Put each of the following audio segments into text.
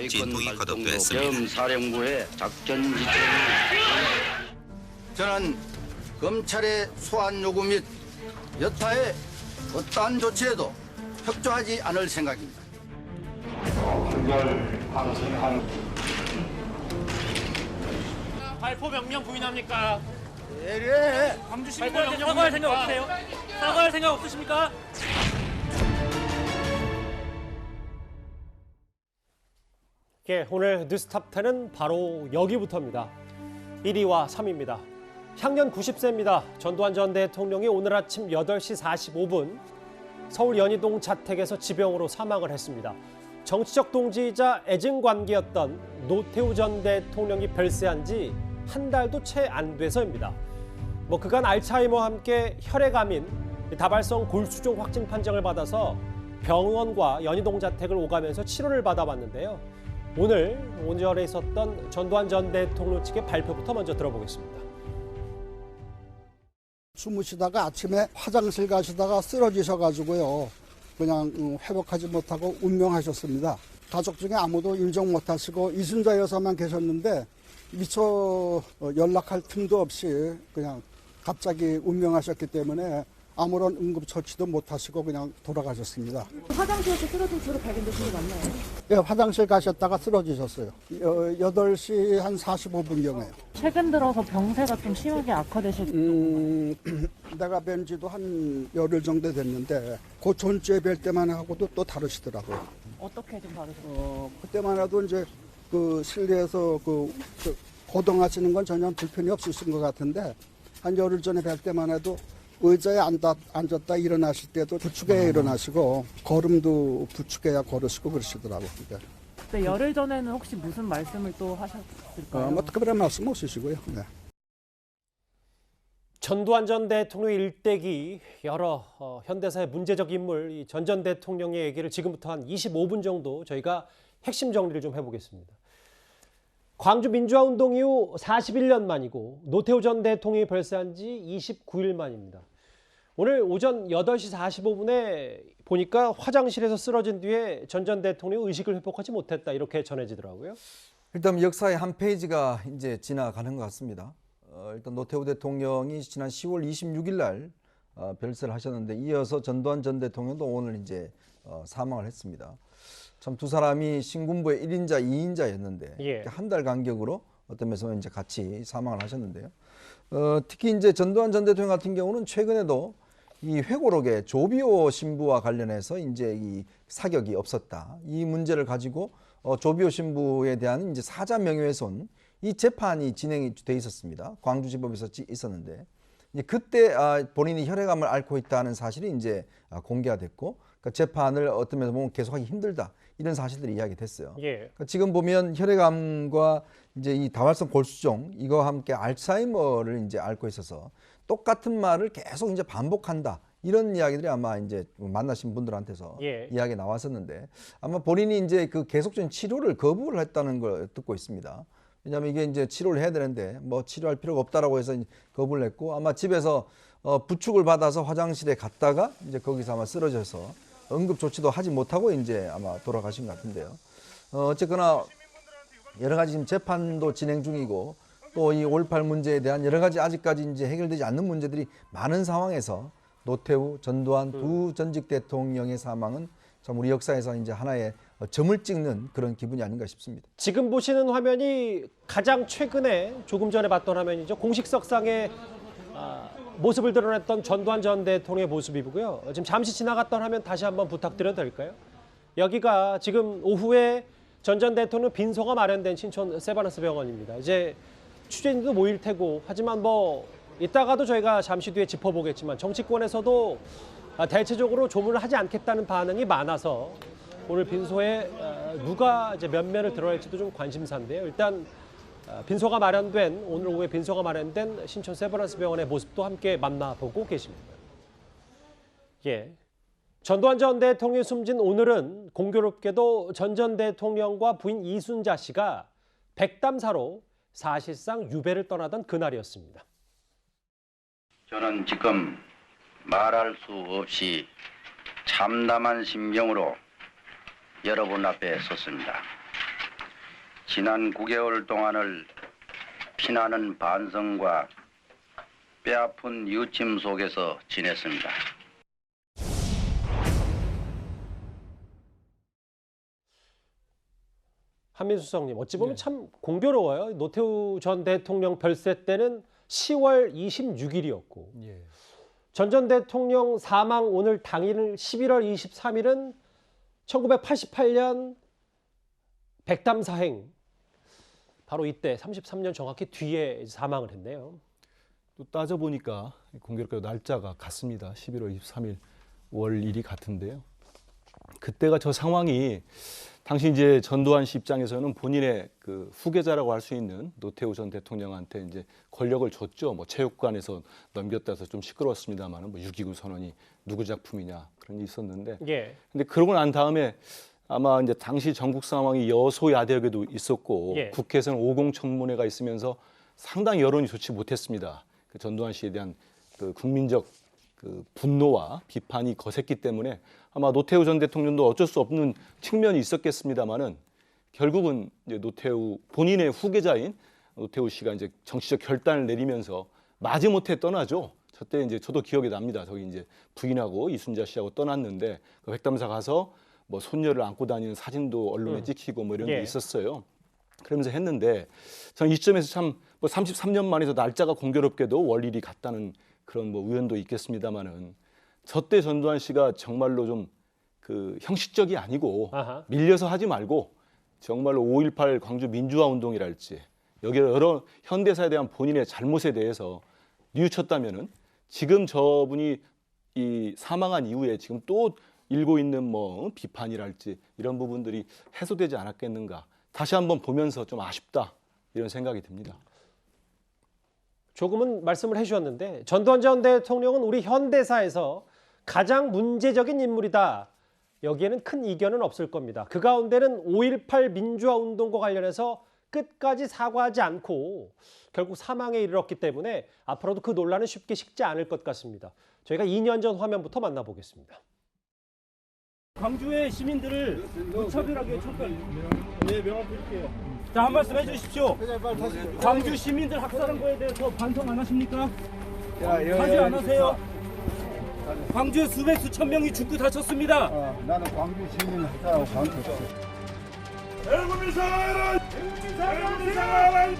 진통이 거듭됐습니다. 겸사령부의 작전 지침이 저는 검찰의 소환 요구 및 여타의 어떠한 조치에도 협조하지 않을 생각입니다. 발포 명령 부인합니까? 예. 광주 시민들한테 사과할 생각 없으세요? 사과할 생각 없으십니까? 예, 오늘 뉴스탑 10은 바로 여기부터입니다. 1위와 3위입니다. 향년 90세입니다. 전두환 전 대통령이 오늘 아침 8시 45분 서울 연희동 자택에서 지병으로 사망을 했습니다. 정치적 동지이자 애증관계였던 노태우 전 대통령이 별세한 지 한 달도 채 안 돼서입니다. 그간 알츠하이머와 함께 혈액암인 다발성 골수종 확진 판정을 받아서 병원과 연희동 자택을 오가면서 치료를 받아왔는데요. 오늘 온전에 있었던 전두환 전 대통령 측의 발표부터 먼저 들어보겠습니다. 주무시다가 아침에 화장실 가시다가 쓰러지셔가지고요. 그냥 회복하지 못하고 운명하셨습니다. 가족 중에 아무도 인정 못하시고 이순자 여사만 계셨는데 미처 연락할 틈도 없이 그냥 갑자기 운명하셨기 때문에 아무런 응급처치도 못하시고 그냥 돌아가셨습니다. 화장실에서 쓰러진 채로 발견되신 게 맞나요? 네, 화장실 가셨다가 쓰러지셨어요. 8시 한 45분경에요. 최근 들어서 병세가 좀 심하게 악화되시고 내가 뵌 지도 한 열흘 정도 됐는데 그 전주에 뵐 때만 하고도 또 다르시더라고요. 어떻게 좀 다르세요? 그때만 해도 이제 그 실내에서 거동하시는 건 전혀 불편이 없으신 것 같은데 한 열흘 전에 뵐 때만 해도 의자에 앉았다 일어나실 때도 부축해야 일어나시고 걸음도 부축해야 걸으시고 그러시더라고요. 네, 열흘 전에는 혹시 무슨 말씀을 또 하셨을까요? 특별한 말씀 없으시고요. 네. 전두환 전 대통령 일대기 여러 현대사의 문제적 인물 전 전 대통령의 얘기를 지금부터 한 25분 정도 저희가 핵심 정리를 좀 해보겠습니다. 광주 민주화운동 이후 41년 만이고 노태우 전 대통령이 별세한 지 29일 만입니다. 오늘 오전 8시 45분에 보니까 화장실에서 쓰러진 뒤에 전 대통령이 의식을 회복하지 못했다 이렇게 전해지더라고요. 일단 역사의 한 페이지가 이제 지나가는 것 같습니다. 일단 노태우 대통령이 지난 10월 26일 날 별세를 하셨는데 이어서 전두환 전 대통령도 오늘 이제 사망을 했습니다. 참 두 사람이 신군부의 1인자, 2인자였는데 한 달 간격으로 어떤 면에서 이제 같이 사망을 하셨는데요. 특히 이제 전두환 전 대통령 같은 경우는 최근에도 이 회고록에 조비오 신부와 관련해서 이제 이 사격이 없었다. 이 문제를 가지고 조비오 신부에 대한 이제 사자 명예훼손 이 재판이 진행이 돼 있었습니다. 광주지법에서 있었는데 이제 그때 본인이 혈액암을 앓고 있다는 사실이 이제 공개가 됐고 그러니까 재판을 어떤 면에서 보면 계속하기 힘들다 이런 사실들이 이야기됐어요. 그러니까 지금 보면 혈액암과 이제 이 다발성 골수종 이거와 함께 알츠하이머를 이제 앓고 있어서 똑같은 말을 계속 이제 반복한다. 이런 이야기들이 아마 이제 만나신 분들한테서 이야기 나왔었는데 아마 본인이 이제 그 계속적인 치료를 거부를 했다는 걸 듣고 있습니다. 왜냐하면 이게 이제 치료를 해야 되는데 뭐 치료할 필요가 없다라고 해서 거부를 했고 아마 집에서 부축을 받아서 화장실에 갔다가 이제 거기서 아마 쓰러져서 응급 조치도 하지 못하고 이제 아마 돌아가신 것 같은데요. 어쨌거나 여러 가지 지금 재판도 진행 중이고 또 이 5.18 문제에 대한 여러 가지 아직까지 이제 해결되지 않는 문제들이 많은 상황에서 노태우, 전두환 두 전직 대통령의 사망은 참 우리 역사에서 이제 하나의 점을 찍는 그런 기분이 아닌가 싶습니다. 지금 보시는 화면이 가장 최근에 조금 전에 봤던 화면이죠. 공식석상의 모습을 드러냈던 전두환 전 대통령의 모습이고요. 지금 잠시 지나갔던 화면 다시 한번 부탁드려도 될까요? 여기가 지금 오후에 전 대통령 빈소가 마련된 신촌 세바나스 병원입니다. 이제 취재진도 모일 테고 하지만 이따가도 저희가 잠시 뒤에 짚어보겠지만 정치권에서도 대체적으로 조문을 하지 않겠다는 반응이 많아서 오늘 빈소에 누가 이제 몇 면을 들어갈지도 좀 관심사인데요. 일단 빈소가 마련된 오늘 오후에 빈소가 마련된 신촌 세브란스 병원의 모습도 함께 만나보고 계십니다. 전두환 전 대통령이 숨진 오늘은 공교롭게도 전 대통령과 부인 이순자 씨가 백담사로 사실상 유배를 떠나던 그날이었습니다. 저는 지금 말할 수 없이 참담한 심정으로 여러분 앞에 섰습니다. 지난 9개월 동안을 피나는 반성과 뼈아픈 이웃짐 속에서 지냈습니다. 한민수 수석님, 어찌 보면 참 공교로워요. 노태우 전 대통령 별세 때는 10월 26일이었고 전 전 대통령 사망 오늘 당일 11월 23일은 1988년 백담 사행, 바로 이때 33년 정확히 뒤에 사망을 했네요. 또 따져보니까 공교롭게도 날짜가 같습니다. 11월 23일 월일이 같은데요. 그때가 저 상황이 당시 이제 전두환 씨 입장에서는 본인의 그 후계자라고 할 수 있는 노태우 전 대통령한테 이제 권력을 줬죠. 뭐 체육관에서 넘겼다 해서 좀 시끄러웠습니다만은 뭐 6.29 선언이 누구 작품이냐 그런 게 있었는데. 근데 그러고 난 다음에 아마 이제 당시 전국 상황이 여소야대에도 있었고 국회에서는 50 청문회가 있으면서 상당히 여론이 좋지 못했습니다. 그 전두환 씨에 대한 그 국민적 그 분노와 비판이 거셌기 때문에 아마 노태우 전 대통령도 어쩔 수 없는 측면이 있었겠습니다만은 결국은 이제 노태우 본인의 후계자인 노태우 씨가 이제 정치적 결단을 내리면서 마지못해 떠나죠. 저때 이제 저도 기억이 납니다. 저기 이제 부인하고 이순자 씨하고 떠났는데 그 백담사 가서 뭐 손녀를 안고 다니는 사진도 언론에 찍히고 뭐 이런 게 있었어요. 그러면서 했는데 저는 이 시점에서 참 뭐 33년 만에서 날짜가 공교롭게도 월일이 같다는 그런 뭐 우연도 있겠습니다만은 저때 전두환 씨가 정말로 좀 그 형식적이 아니고 밀려서 하지 말고 정말로 5.18 광주 민주화 운동이랄지 여기 여러 현대사에 대한 본인의 잘못에 대해서 뉘우쳤다면은 지금 저분이 이 사망한 이후에 지금 또 일고 있는 뭐 비판이랄지 이런 부분들이 해소되지 않았겠는가. 다시 한번 보면서 좀 아쉽다 이런 생각이 듭니다. 조금은 말씀을 해주셨는데 전두환 전 대통령은 우리 현대사에서 가장 문제적인 인물이다. 여기에는 큰 이견은 없을 겁니다. 그 가운데는 5.18 민주화 운동과 관련해서 끝까지 사과하지 않고 결국 사망에 이르렀기 때문에 앞으로도 그 논란은 쉽게 식지 않을 것 같습니다. 저희가 2년 전 화면부터 만나보겠습니다. 광주의 시민들을 무차별하게 청구할 명함 드릴게요. 자, 한 말씀 해주십시오. 광주 시민들 학살한 거에 대해서 반성 안 하십니까? 하지 않으세요? 광주에 수천 명이 죽고 다쳤습니다. 나는 광주 시민 학살하고 관계 없어. 대국민 사랑하라! 대국민 사랑하라!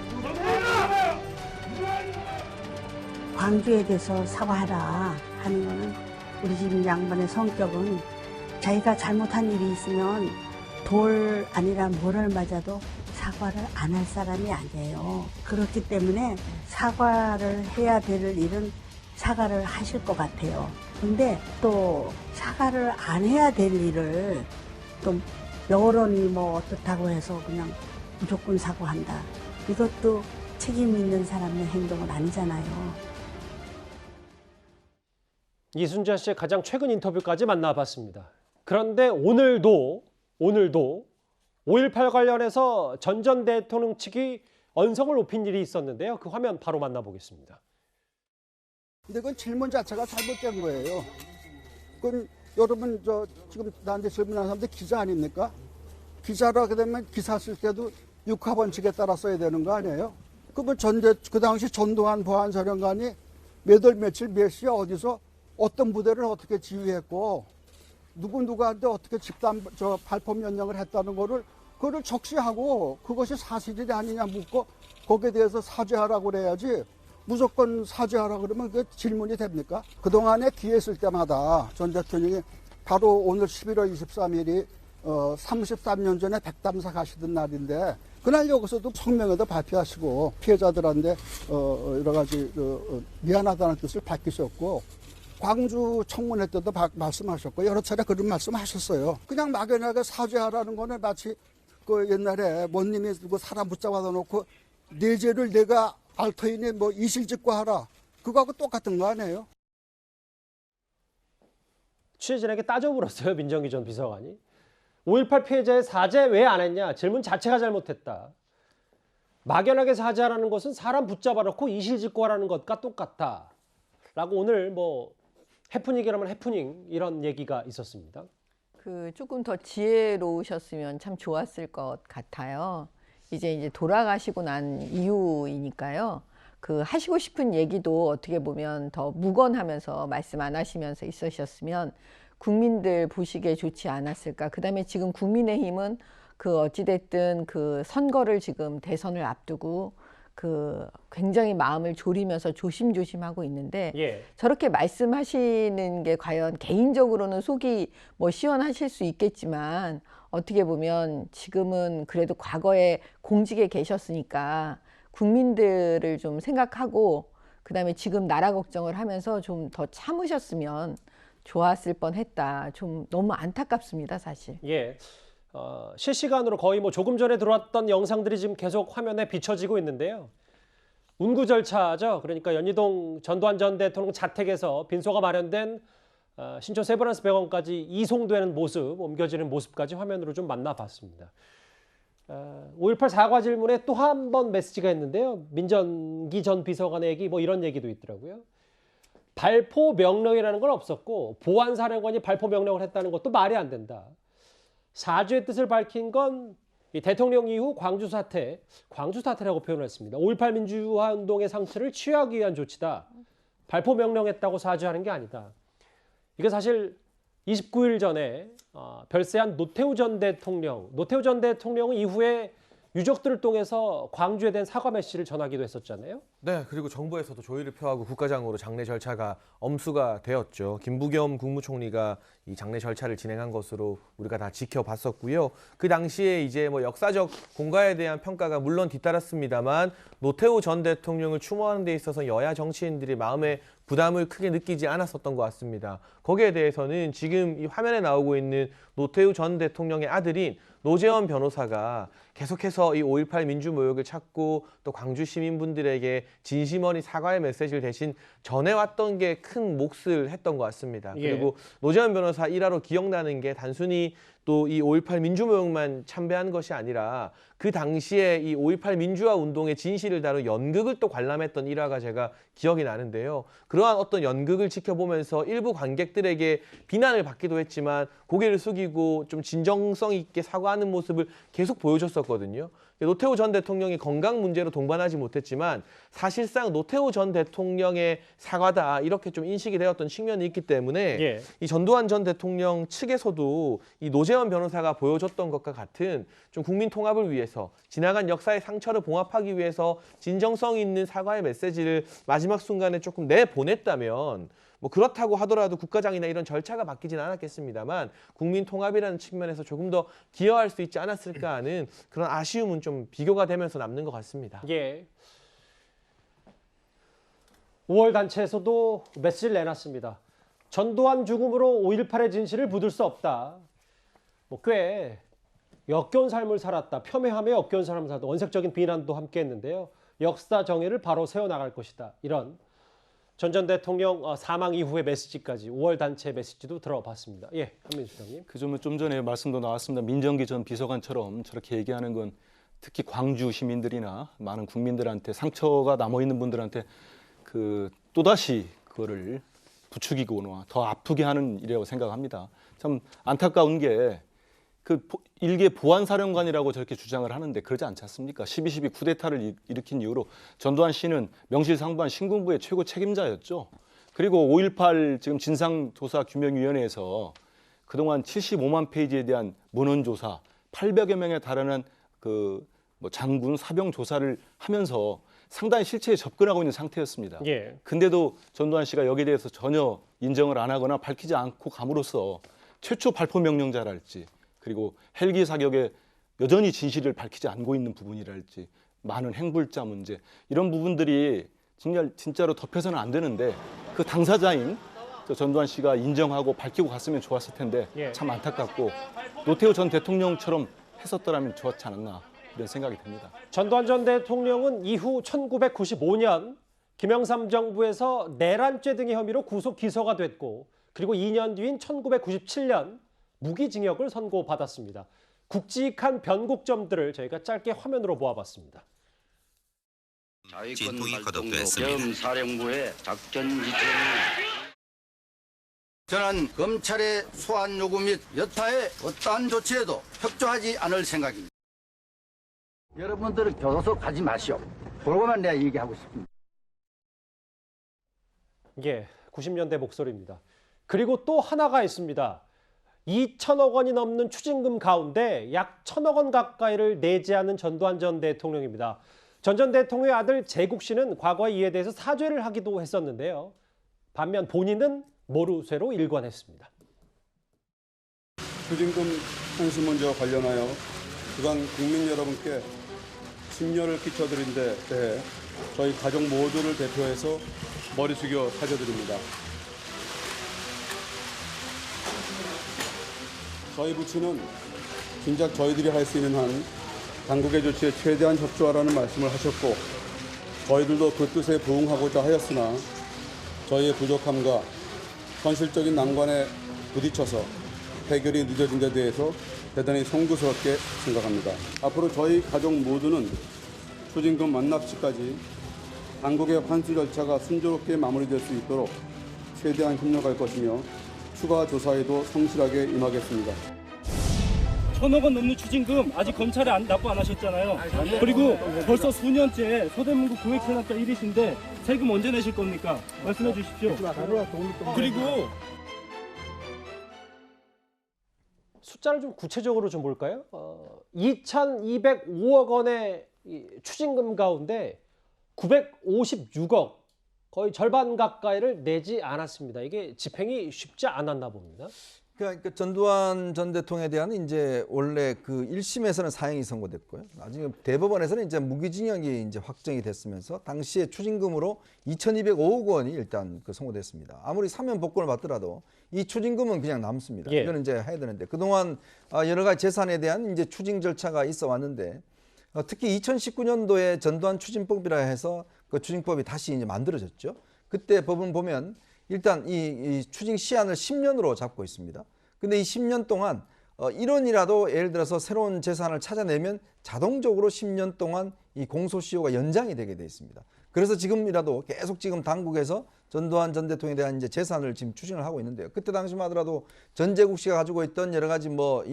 광주에 대해서 사과하라 하는 거는 우리 집 양반의 성격은 자기가 잘못한 일이 있으면 돌 아니라 뭐를 맞아도 사과를 안 할 사람이 아니에요. 그렇기 때문에 사과를 해야 될 일은 사과를 하실 것 같아요. 근데 또 사과를 안 해야 될 일을 또 여론이 뭐 어떻다고 해서 그냥 무조건 사과한다. 이것도 책임 있는 사람의 행동은 아니잖아요. 이순자 씨의 가장 최근 인터뷰까지 만나봤습니다. 그런데 오늘도 5.18 관련해서 전 대통령 측이 언성을 높인 일이 있었는데요. 그 화면 바로 만나보겠습니다. 근데 그건 질문 자체가 잘못된 거예요. 그건 여러분 지금 나한테 질문하는 사람들 기자 아닙니까? 기자로 하게 되면 기사 쓸 때도 육하번칙에 따라 써야 되는 거 아니에요? 그러면 그 당시 전두환 보안사령관이 몇 월 며칠 몇 시에 어디서 어떤 부대를 어떻게 지휘했고 누구한테 어떻게 집단 발포 명령을 했다는 그거를 적시하고 그것이 사실이 아니냐 묻고 거기에 대해서 사죄하라고 그래야지 무조건 사죄하라고 그러면 그 질문이 됩니까? 그동안에 기회 있을 때마다 전 대통령이 바로 오늘 11월 23일이 33년 전에 백담사 가시던 날인데 그날 여기서도 성명에도 발표하시고 피해자들한테 여러 가지 미안하다는 뜻을 밝히셨고 광주 청문회 때도 말씀하셨고 여러 차례 그런 말씀하셨어요. 그냥 막연하게 사죄하라는 거는 마치 그 옛날에 모님이 사람 붙잡아 놓고 내 죄를 내가 알터이니 뭐 이실직고하라. 그거하고 똑같은 거 아니에요? 취재진에게 따져 물었어요. 민정기 전 비서관이. 5.18 피해자의 사죄 왜 안 했냐. 질문 자체가 잘못했다. 막연하게 사죄하라는 것은 사람 붙잡아 놓고 이실직고하라는 것과 똑같다. 라고 오늘 뭐 해프닝이라면 해프닝 이런 얘기가 있었습니다. 조금 더 지혜로우셨으면 참 좋았을 것 같아요. 이제 돌아가시고 난 이후이니까요. 그 하시고 싶은 얘기도 어떻게 보면 더 묵언하면서 말씀 안 하시면서 있으셨으면 국민들 보시기에 좋지 않았을까. 그다음에 지금 국민의힘은 그 어찌됐든 그 선거를 지금 대선을 앞두고 그 굉장히 마음을 졸이면서 조심조심하고 있는데 예. 저렇게 말씀하시는 게 과연 개인적으로는 속이 뭐 시원하실 수 있겠지만 어떻게 보면 지금은 그래도 과거에 공직에 계셨으니까 국민들을 좀 생각하고 그다음에 지금 나라 걱정을 하면서 좀 더 참으셨으면 좋았을 뻔했다. 좀 너무 안타깝습니다, 사실. 예. 실시간으로 거의 뭐 조금 전에 들어왔던 영상들이 지금 계속 화면에 비춰지고 있는데요. 운구 절차죠. 그러니까 연희동 전두환 전 대통령 자택에서 빈소가 마련된 신촌 세브란스 병원까지 이송되는 모습, 옮겨지는 모습까지 화면으로 좀 만나봤습니다. 5.18 사과 질문에 또 한 번 메시지가 있는데요. 민정기 전 비서관의 얘기 뭐 이런 얘기도 있더라고요. 발포 명령이라는 건 없었고 보안사령관이 발포 명령을 했다는 것도 말이 안 된다. 사죄의 뜻을 밝힌 건 이 대통령 이후 광주 사태라고 표현을 했습니다. 5.18 민주화 운동의 상처를 치유하기 위한 조치다. 발포 명령했다고 사죄하는 게 아니다. 이게 사실 29일 전에 별세한 노태우 전 대통령은 이후에 유족들을 통해서 광주에 대한 사과 메시지를 전하기도 했었잖아요. 네, 그리고 정부에서도 조의를 표하고 국가장으로 장례 절차가 엄수가 되었죠. 김부겸 국무총리가 이 장례 절차를 진행한 것으로 우리가 다 지켜봤었고요. 그 당시에 이제 뭐 역사적 공과에 대한 평가가 물론 뒤따랐습니다만 노태우 전 대통령을 추모하는 데 있어서 여야 정치인들이 마음에 부담을 크게 느끼지 않았었던 것 같습니다. 거기에 대해서는 지금 이 화면에 나오고 있는 노태우 전 대통령의 아들인 노재원 변호사가 계속해서 이 5.18 민주모욕을 찾고 또 광주 시민분들에게 진심 어린 사과의 메시지를 대신 전해왔던 게 큰 몫을 했던 것 같습니다. 예. 그리고 노재원 변호사 일화로 기억나는 게 단순히 또 이 5.18 민주모욕만 참배한 것이 아니라 그 당시에 이 5.18 민주화 운동의 진실을 다룬 연극을 또 관람했던 일화가 제가 기억이 나는데요. 그러한 어떤 연극을 지켜보면서 일부 관객들에게 비난을 받기도 했지만 고개를 숙이고 좀 진정성 있게 사과하는 모습을 계속 보여줬었거든요. 노태우 전 대통령이 건강 문제로 동반하지 못했지만 사실상 노태우 전 대통령의 사과다 이렇게 좀 인식이 되었던 측면이 있기 때문에 예. 이 전두환 전 대통령 측에서도 이 노재원 변호사가 보여줬던 것과 같은 좀 국민 통합을 위해서 지나간 역사의 상처를 봉합하기 위해서 진정성 있는 사과의 메시지를 마지막 순간에 조금 내보냈다면 뭐 그렇다고 하더라도 국가장이나 이런 절차가 바뀌지는 않았겠습니다만 국민 통합이라는 측면에서 조금 더 기여할 수 있지 않았을까 하는 그런 아쉬움은 좀 비교가 되면서 남는 것 같습니다. 예. 5월 단체에서도 메시지를 내놨습니다. 전두환 죽음으로 5.18의 진실을 묻을 수 없다. 뭐 꽤 역겨운 삶을 살았다. 폄훼함에 역겨운 삶을 살았다. 원색적인 비난도 함께 했는데요. 역사 정의를 바로 세워나갈 것이다. 이런 전 대통령 사망 이후의 메시지까지 5월 단체 메시지도 들어봤습니다. 예, 한민수 소장님. 그 점은 좀 전에 말씀도 나왔습니다. 민정기 전 비서관처럼 저렇게 얘기하는 건 특히 광주 시민들이나 많은 국민들한테 상처가 남아있는 분들한테 그 또다시 그거를 부추기거나 더 아프게 하는 일이라고 생각합니다. 참 안타까운 게 그 일개 보안사령관이라고 저렇게 주장을 하는데 그러지 않지 않습니까? 12.12 쿠데타를 일으킨 이후로 전두환 씨는 명실상부한 신군부의 최고 책임자였죠. 그리고 5.18 지금 진상조사규명위원회에서 그동안 75만 페이지에 대한 문헌조사, 800여 명에 달하는 그 뭐 장군, 사병 조사를 하면서 상당히 실체에 접근하고 있는 상태였습니다. 예. 근데도 전두환 씨가 여기에 대해서 전혀 인정을 안 하거나 밝히지 않고 감으로써 최초 발포 명령자랄지 그리고 헬기 사격에 여전히 진실을 밝히지 않고 있는 부분이랄지 많은 행불자 문제 이런 부분들이 진짜로 덮여서는 안 되는데 그 당사자인 전두환 씨가 인정하고 밝히고 갔으면 좋았을 텐데 예. 참 안타깝고 노태우 전 대통령처럼 했었더라면 좋았지 않았나 이런 생각이 듭니다. 전두환 전 대통령은 이후 1995년 김영삼 정부에서 내란죄 등의 혐의로 구속 기소가 됐고 그리고 2년 뒤인 1997년 무기징역을 선고받았습니다. 굵직한 변곡점들을 저희가 짧게 화면으로 보아봤습니다. 자위권 활동도 겸 사령부의 작전 지침이 저는 검찰의 소환 요구 및 여타의 어떠한 조치에도 협조하지 않을 생각입니다. 여러분들은 교도소 가지 마시오. 그러고만 내가 얘기하고 싶습니다. 예, 90년대 목소리입니다. 그리고 또 하나가 있습니다. 2천억 원이 넘는 추징금 가운데 약 1,000억 원 가까이를 내지 않은 전두환 전 대통령입니다. 전 대통령의 아들 재국 씨는 과거에 이에 대해서 사죄를 하기도 했었는데요. 반면 본인은 모르쇠로 일관했습니다. 추징금 환수 문제와 관련하여 그간 국민 여러분께 심려를 끼쳐드린 데 대해 저희 가족 모두를 대표해서 머리 숙여 사죄드립니다. 저희 부처는 진작 저희들이 할 수 있는 한 당국의 조치에 최대한 협조하라는 말씀을 하셨고 저희들도 그 뜻에 부응하고자 하였으나 저희의 부족함과 현실적인 난관에 부딪혀서 해결이 늦어진 데 대해서 대단히 송구스럽게 생각합니다. 앞으로 저희 가족 모두는 추징금 완납시까지 당국의 환수 절차가 순조롭게 마무리될 수 있도록 최대한 협력할 것이며 추가 조사에도 성실하게 임하겠습니다. 1,000억 원 넘는 추징금 아직 검찰에 납부 안 하셨잖아요. 그리고 벌써 수년째 서대문구 고액세납자 1위신데 세금 언제 내실 겁니까? 말씀해 주십시오. 그리고 숫자를 좀 구체적으로 좀 볼까요? 2,205억 원의 추징금 가운데 956억, 거의 절반 가까이를 내지 않았습니다. 이게 집행이 쉽지 않았나 봅니다. 그러니까 전두환 전 대통령에 대한 이제 원래 그 1심에서는 사형이 선고됐고요. 나중에 대법원에서는 이제 무기징역이 이제 확정이 됐으면서 당시에 추징금으로 2,205억 원이 일단 그 선고됐습니다. 아무리 사면 복권을 받더라도 이 추징금은 그냥 남습니다. 예. 이거는 이제 해야 되는데 그동안 여러 가지 재산에 대한 이제 추징 절차가 있어 왔는데 특히 2019년도에 전두환 추징법이라 해서 그 추징법이 다시 이제 만들어졌죠. 그때 법은 보면 일단 이 추징 시한을 10년으로 잡고 있습니다. 근데 이 10년 동안 1원이라도 예를 들어서 새로운 재산을 찾아내면 자동적으로 10년 동안 이 공소시효가 연장이 되게 돼 있습니다. 그래서 지금이라도 계속 지금 당국에서 전두환 전 대통령에 대한 이제 재산을 지금 추징을 하고 있는데요. 그때 당시만 하더라도 전재국 씨가 가지고 있던 여러 가지 뭐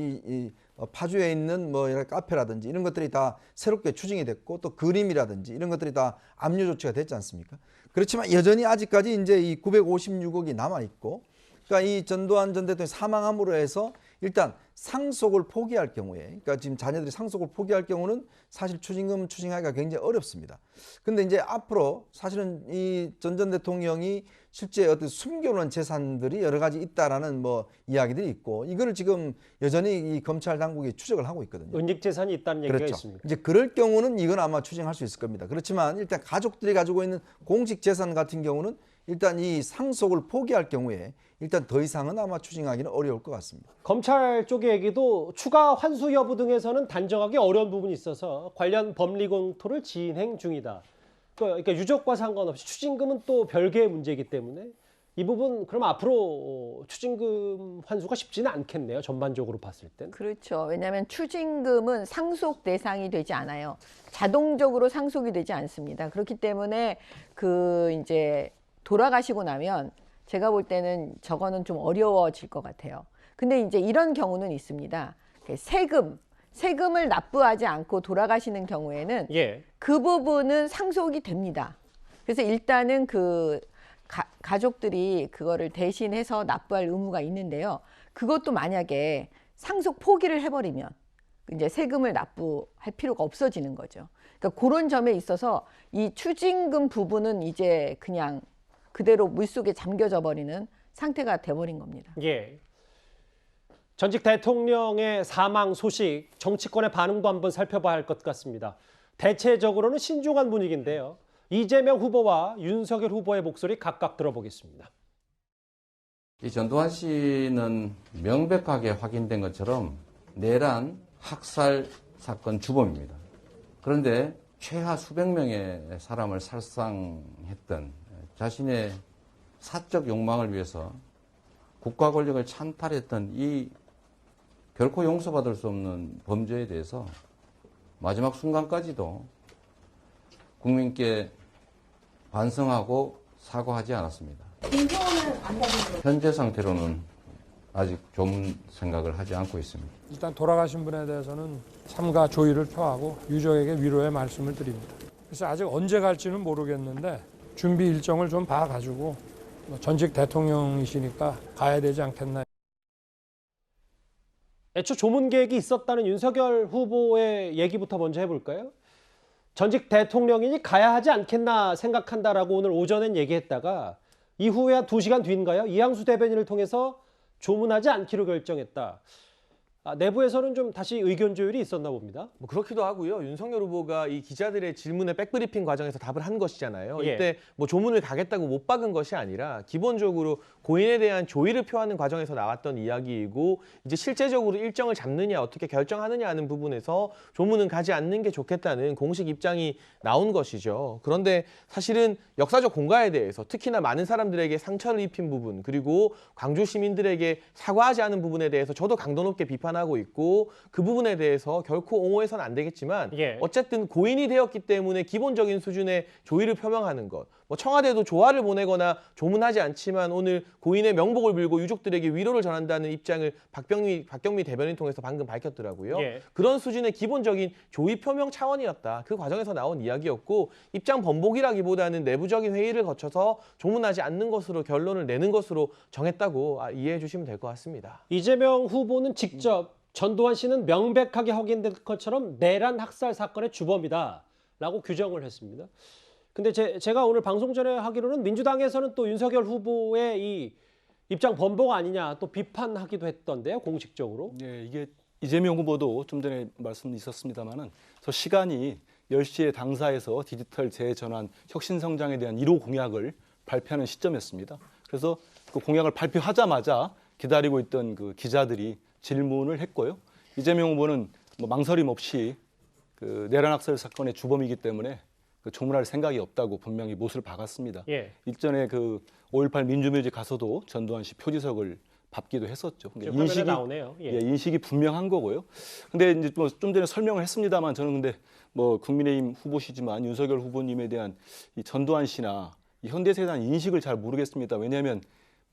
파주에 있는 뭐 여러 카페라든지 이런 것들이 다 새롭게 추징이 됐고 또 그림이라든지 이런 것들이 다 압류 조치가 됐지 않습니까? 그렇지만 여전히 아직까지 이제 이 956억이 남아 있고, 그러니까 이 전두환 전 대통령이 사망함으로 해서 일단 상속을 포기할 경우에, 그러니까 지금 자녀들이 상속을 포기할 경우는 사실 추징금 추징하기가 굉장히 어렵습니다. 근데 이제 앞으로 사실은 이 전 대통령이 실제 어떤 숨겨놓은 재산들이 여러 가지 있다라는 뭐 이야기들이 있고, 이거를 지금 여전히 이 검찰 당국이 추적을 하고 있거든요. 은닉 재산이 있다는 얘기가 그렇죠. 있습니다. 이제 그럴 경우는 이건 아마 추징할 수 있을 겁니다. 그렇지만 일단 가족들이 가지고 있는 공식 재산 같은 경우는 일단 이 상속을 포기할 경우에 일단 더 이상은 아마 추징하기는 어려울 것 같습니다. 검찰 쪽의 얘기도 추가 환수 여부 등에서는 단정하기 어려운 부분이 있어서 관련 법리 검토를 진행 중이다. 그러니까 유족과 상관없이 추징금은 또 별개의 문제이기 때문에 이 부분 그럼 앞으로 추징금 환수가 쉽지는 않겠네요. 전반적으로 봤을 땐. 그렇죠. 왜냐하면 추징금은 상속 대상이 되지 않아요. 자동적으로 상속이 되지 않습니다. 그렇기 때문에 그 이제 돌아가시고 나면 제가 볼 때는 저거는 좀 어려워질 것 같아요. 근데 이제 이런 경우는 있습니다. 세금을 납부하지 않고 돌아가시는 경우에는 예. 그 부분은 상속이 됩니다. 그래서 일단은 그 가족들이 그거를 대신해서 납부할 의무가 있는데요. 그것도 만약에 상속 포기를 해버리면 이제 세금을 납부할 필요가 없어지는 거죠. 그러니까 그런 점에 있어서 이 추징금 부분은 이제 그냥 그대로 물속에 잠겨져 버리는 상태가 돼버린 겁니다. 예. 전직 대통령의 사망 소식, 정치권의 반응도 한번 살펴봐야 할 것 같습니다. 대체적으로는 신중한 분위기인데요. 이재명 후보와 윤석열 후보의 목소리 각각 들어보겠습니다. 이 전두환 씨는 명백하게 확인된 것처럼 내란 학살 사건 주범입니다. 그런데 최하 수백 명의 사람을 살상했던 자신의 사적 욕망을 위해서 국가 권력을 찬탈했던 이 결코 용서받을 수 없는 범죄에 대해서 마지막 순간까지도 국민께 반성하고 사과하지 않았습니다. 현재 상태로는 아직 조문 생각을 하지 않고 있습니다. 일단 돌아가신 분에 대해서는 삼가 조의를 표하고 유족에게 위로의 말씀을 드립니다. 그래서 아직 언제 갈지는 모르겠는데 준비 일정을 좀 봐가지고 전직 대통령이시니까 가야 되지 않겠나. 애초 조문 계획이 있었다는 윤석열 후보의 얘기부터 먼저 해볼까요? 전직 대통령이니 가야 하지 않겠나 생각한다라고 오늘 오전엔 얘기했다가 이후에 한 2시간 뒤인가요? 이항수 대변인을 통해서 조문하지 않기로 결정했다. 내부에서는 좀 다시 의견 조율이 있었나 봅니다. 뭐 그렇기도 하고요. 윤석열 후보가 이 기자들의 질문에 백브리핑 과정에서 답을 한 것이잖아요. 예. 이때 뭐 조문을 가겠다고 못 박은 것이 아니라 기본적으로 고인에 대한 조의를 표하는 과정에서 나왔던 이야기이고 이제 실제적으로 일정을 잡느냐 어떻게 결정하느냐 하는 부분에서 조문은 가지 않는 게 좋겠다는 공식 입장이 나온 것이죠. 그런데 사실은 역사적 공과에 대해서 특히나 많은 사람들에게 상처를 입힌 부분 그리고 광주 시민들에게 사과하지 않은 부분에 대해서 저도 강도 높게 비판하고 있고 그 부분에 대해서 결코 옹호해서는 안 되겠지만 어쨌든 고인이 되었기 때문에 기본적인 수준의 조의를 표명하는 것. 뭐 청와대도 조화를 보내거나 조문하지 않지만 오늘 고인의 명복을 빌고 유족들에게 위로를 전한다는 입장을 박경미 대변인 통해서 방금 밝혔더라고요. 그런 수준의 기본적인 조의 표명 차원이었다. 그 과정에서 나온 이야기였고 입장 번복이라기보다는 내부적인 회의를 거쳐서 조문하지 않는 것으로 결론을 내는 것으로 정했다고 이해해 주시면 될 것 같습니다. 이재명 후보는 직접 전두환 씨는 명백하게 확인된 것처럼 내란 학살 사건의 주범이다라고 규정을 했습니다. 근데 제가 오늘 방송 전에 하기로는 민주당에서는 또 윤석열 후보의 이 입장 번복 아니냐 또 비판하기도 했던데요, 공식적으로. 네, 이게 이재명 후보도 좀 전에 말씀 있었습니다만은 저 시간이 10시에 당사에서 디지털 재전환 혁신 성장에 대한 1호 공약을 발표하는 시점이었습니다. 그래서 그 공약을 발표하자마자 기다리고 있던 그 기자들이 질문을 했고요. 이재명 후보는 뭐 망설임 없이 그 내란 학살 사건의 주범이기 때문에 그 조문할 생각이 없다고 분명히 못을 박았습니다. 일전에 그 5.18 민주묘지 가서도 전두환 씨 표지석을 밟기도 했었죠. 인식이 나오네요. 인식이 분명한 거고요. 근데 이제 뭐 좀 전에 설명을 했습니다만 저는 근데 뭐 국민의힘 후보시지만 윤석열 후보님에 대한 이 전두환 씨나 이 현대세에 대한 인식을 잘 모르겠습니다. 왜냐하면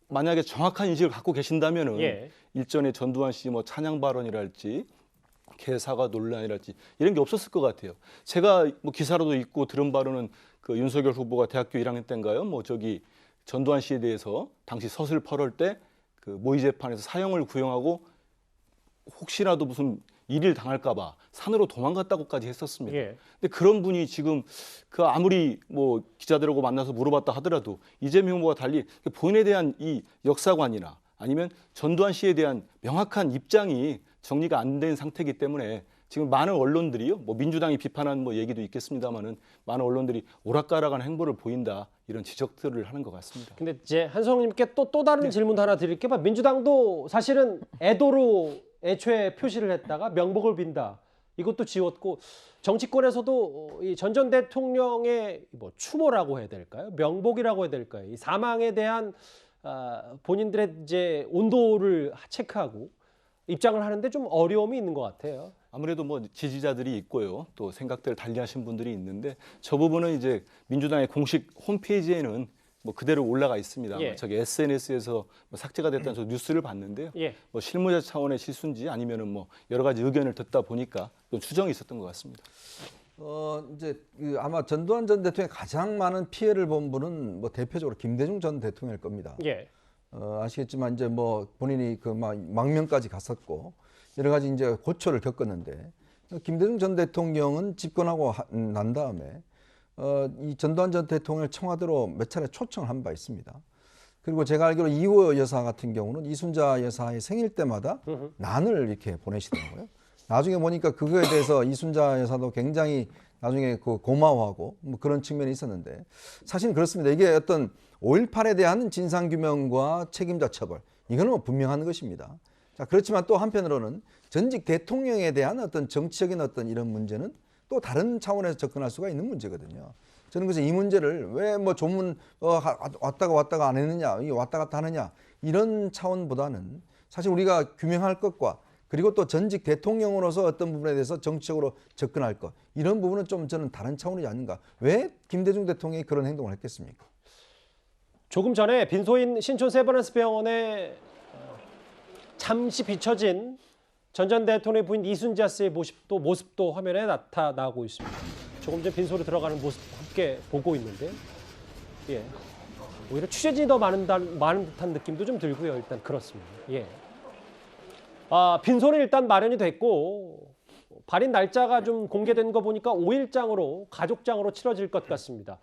만약에 정확한 인식을 갖고 계신다면은 일전에 전두환 씨 뭐 찬양 발언이랄지 개사과 논란이랄지 이런 게 없었을 것 같아요. 제가 뭐 기사로도 읽고 들은 바로는 그 윤석열 후보가 대학교 1학년 때인가요? 뭐 저기 전두환 씨에 대해서 당시 서술 8월 때 그 모의 재판에서 사형을 구형하고 혹시라도 무슨 일을 당할까봐 산으로 도망갔다고까지 했었습니다. 근데 그런 분이 지금 그 아무리 뭐 기자들하고 만나서 물어봤다 하더라도 이재명 후보와 달리 본인에 대한 이 역사관이나 아니면 전두환 씨에 대한 명확한 입장이 정리가 안 된 상태이기 때문에 지금 많은 언론들이요, 뭐 민주당이 비판한 뭐 얘기도 있겠습니다만은 많은 언론들이 오락가락한 행보를 보인다 이런 지적들을 하는 것 같습니다. 근데 이제 한성님께 또 다른 질문 하나 드릴게요. 민주당도 사실은 애도로 애초에 표시를 했다가 명복을 빈다. 이것도 지웠고 정치권에서도 이 전 대통령의 뭐 추모라고 해야 될까요? 명복이라고 해야 될까요? 이 사망에 대한 본인들의 이제 온도를 체크하고 입장을 하는데 좀 어려움이 있는 것 같아요. 아무래도 뭐 지지자들이 있고요. 또 생각들을 달리하신 분들이 있는데 저 부분은 이제 민주당의 공식 홈페이지에는 뭐 그대로 올라가 있습니다. 저기 SNS에서 뭐 삭제가 됐다는 저 뉴스를 봤는데요. 뭐 실무자 차원의 실수인지 아니면은 뭐 여러 가지 의견을 듣다 보니까 좀 추정이 있었던 것 같습니다. 이제 아마 전두환 전 대통령이 가장 많은 피해를 본 분은 뭐 대표적으로 김대중 전 대통령일 겁니다. 아시겠지만 이제 뭐 본인이 그 망명까지 갔었고 여러 가지 이제 고초를 겪었는데 김대중 전 대통령은 집권하고 난 다음에 이 전두환 전 대통령을 청와대로 몇 차례 초청을 한 바 있습니다. 그리고 제가 알기로 이호 여사 같은 경우는 이순자 여사의 생일 때마다 난을 이렇게 보내시더라고요. 나중에 보니까 그거에 대해서 이순자 여사도 굉장히 나중에 그 고마워하고 뭐 그런 측면이 있었는데 사실은 그렇습니다. 이게 어떤 5.18에 대한 진상규명과 책임자 처벌 이거는 분명한 것입니다. 자, 그렇지만 또 한편으로는 전직 대통령에 대한 어떤 정치적인 어떤 이런 문제는 또 다른 차원에서 접근할 수가 있는 문제거든요. 저는 그래서 이 문제를 왜 뭐 조문 왔다가 안 했느냐, 왔다 갔다 하느냐 이런 차원보다는 사실 우리가 규명할 것과 그리고 또 전직 대통령으로서 어떤 부분에 대해서 정치적으로 접근할 것 이런 부분은 좀 저는 다른 차원이지 않는가. 왜 김대중 대통령이 그런 행동을 했겠습니까? 조금 전에 빈소인 신촌 세브란스 병원에 잠시 비춰진 전 전 대통령의 부인 이순자 씨의 모습도 화면에 나타나고 있습니다. 조금 전 빈소로 들어가는 모습 함께 보고 있는데요. 예. 오히려 취재진이 더 많은 듯한 느낌도 좀 들고요. 일단 그렇습니다. 예. 빈소는 일단 마련이 됐고 발인 날짜가 좀 공개된 거 보니까 5일장으로 가족장으로 치러질 것 같습니다.